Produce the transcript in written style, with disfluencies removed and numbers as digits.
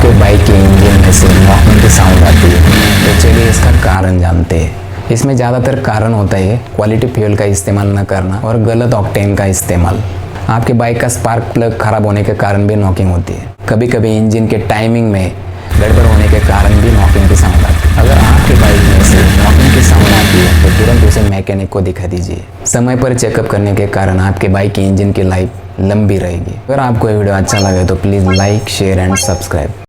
आपके बाइक के इंजन में से नॉकिंग की साउंड आती है, तो चलिए इसका कारण जानते हैं। इसमें ज़्यादातर कारण होता है क्वालिटी फ्यूल का इस्तेमाल न करना और गलत ऑक्टेन का इस्तेमाल। आपके बाइक का स्पार्क प्लग खराब होने के कारण भी नॉकिंग होती है। कभी कभी इंजन के टाइमिंग में गड़बड़ होने के कारण भी नॉकिंग की साउंड आती है। अगर आपके बाइक में से नॉकिंग की साउंड आती है तो तुरंत उसे मैकेनिक को दिखा दीजिए। समय पर चेकअप करने के कारण आपके बाइक की इंजन की लाइफ लंबी रहेगी। अगर आपको ये वीडियो अच्छा लगे तो please like, share and subscribe.